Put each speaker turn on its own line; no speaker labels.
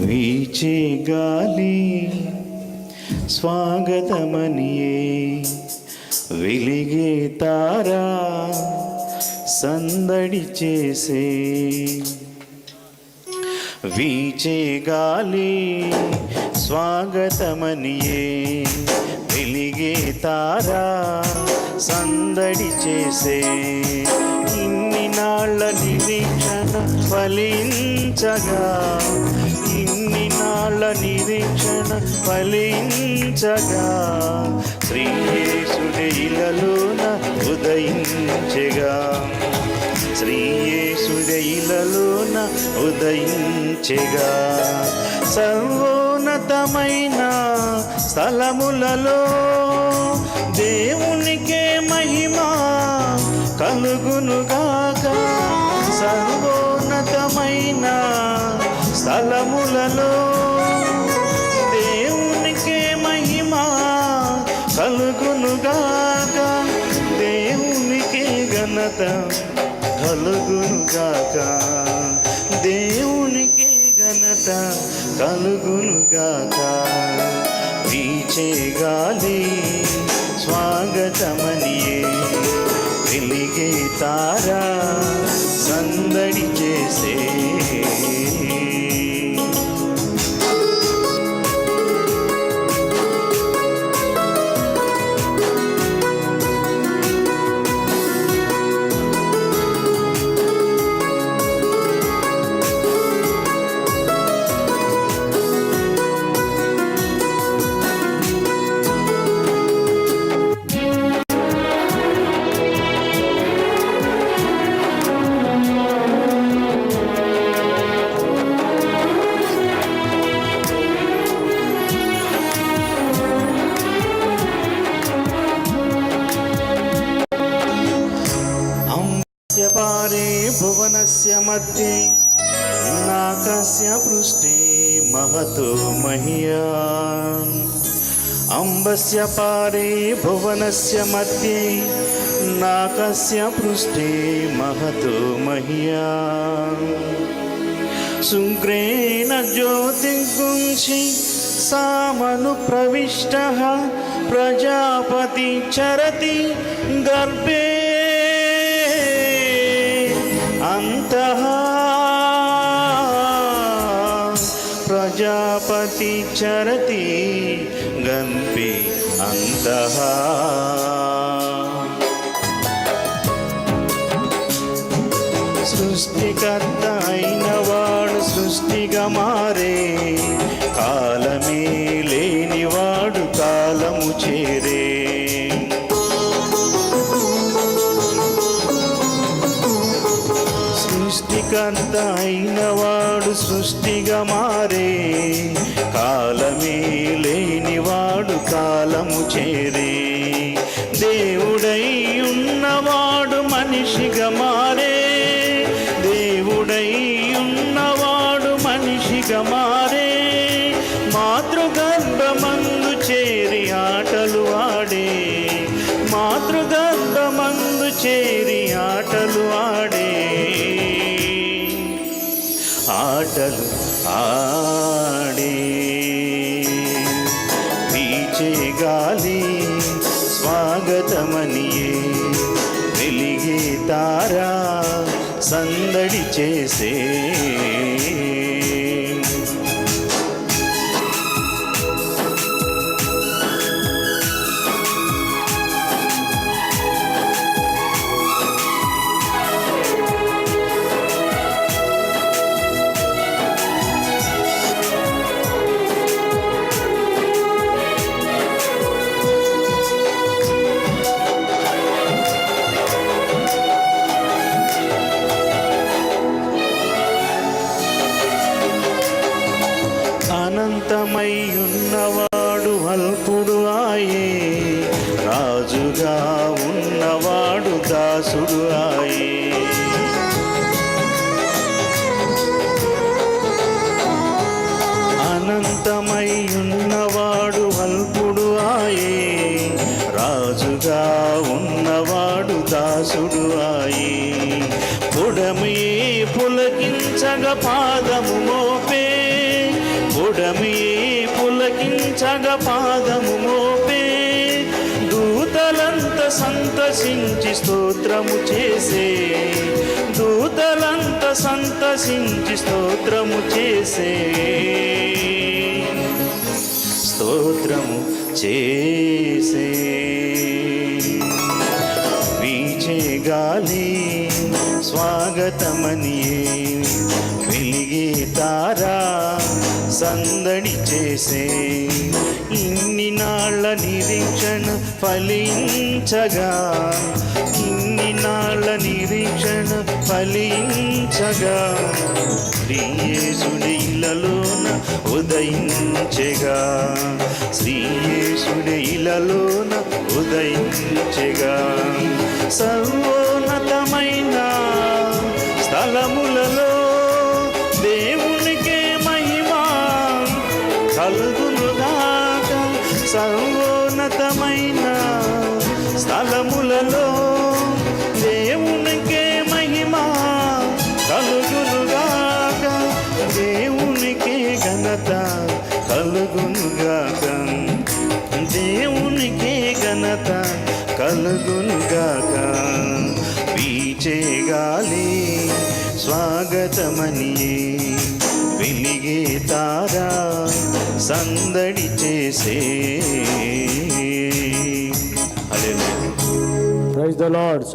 వీచే గాలి స్వాగతమనియే, వెలిగే తారా సందడి చేసే. వీచే గాలి స్వాగతమనియే, వెలిగే తారా సందడి చేసే. ఇన్ని నాళ్ళ నిరీక్షణ ఫలించగా, ఇన్ని నాళ్ళ నిరీక్షణ ఫలించగా, శ్రీయేసుడే ఇలలోన ఉదయించెగా, శ్రీయేసుడే ఇలలోన ఉదయించెగా. సర్వోన్నతమైన స్థలములలో దేవునికే మహిమ కలుగునుగాక. సర్వోన్నతమైన స్థలములలో దేవునికే మహిమ కలుగునుగాక. దేవునికే ఘనత కలుగునుగాక, దేవునికే ఘనత కలుగునుగాక. వీచే గాలి స్వాగతమనియే, వెలిగే తారా సందడి చేసే. पारे भुवनस्य मध्ये नाकस्य पृष्ठे महतो मह्यान्. अम्बस्य पारे भुवनस्य मध्ये नाकस्य पृष्ठे महतो मह्यान्. शुक्रेण ज्योतिर्गुंषि सामनुप्रविष्टः प्रजापति चरति गर्भे अंतः. प्रजापति चरति गर्भे अंतः. సృష్టికర్త అయినవాడు సృష్టిగా మారే, కాలమే లేనివాడు కాలము చేరే. సృష్టికర్త అయినవాడు సృష్టిగా మారే, కాలమే లేనివాడు కాలము చేరే. దేవుడై ఉన్నవాడు మనిషిగా మారే, దేవుడై ఉన్నవాడు మనిషిగా మారే. మాతృగర్భమందు చేరి ఆటలు ఆడే, మాతృగర్భమందు చేరి ఆటలు ఆడే. ఆటలు ఆడే. వీచే గాలి స్వాగతమనియే, వెలిగే తారా సందడి చేసే. అనంతమై ఉన్నవాడు అల్పుడు ఆయే, రాజుగా ఉన్నవాడు దాసుడు ఆయే. అనంతమై ఉన్నవాడు అల్పుడు ఆయే, రాజుగా ఉన్న ఉన్నవాడు దాసుడు ఆయి. పొడమియే పులకించగ పాదము మోపే, పొడమియే పులకించగ పాదము మోపే, దూతలంత సంతసించి స్తోత్రము చేసే, దూతలంత సంతసించి స్తోత్రము చేసే, స్తోత్రము చేసే. వీచే గాలి స్వాగతమనియే, వెలిగే తారా సందడి చేసే, ఇన్ని నాళ్ళ నిరీక్షణ ఫలించగా, ఇన్ని నాళ్ళ నిరీక్షణ ఫలించగా, శ్రీయేసుడి ఇలలోన ఉదయించెగా, శ్రీయేసుడి ఇలలోన ఉదయించెగా. సర్వోన్నతమైన స్థలములలో దేవునికే మహిమా కలుగునుగాక, సర్వోన్నతమైన స్థలములలో దేవునికే మహిమా కలుగునుగాక, దేవునికే ఘనత కలుగునుగాక, దేవునికే ఘనత కలుగునుగాక. వీచే గాలి స్వాగతమనియే, వెలిగే తారా సందడి చేసే.
Praise the lord.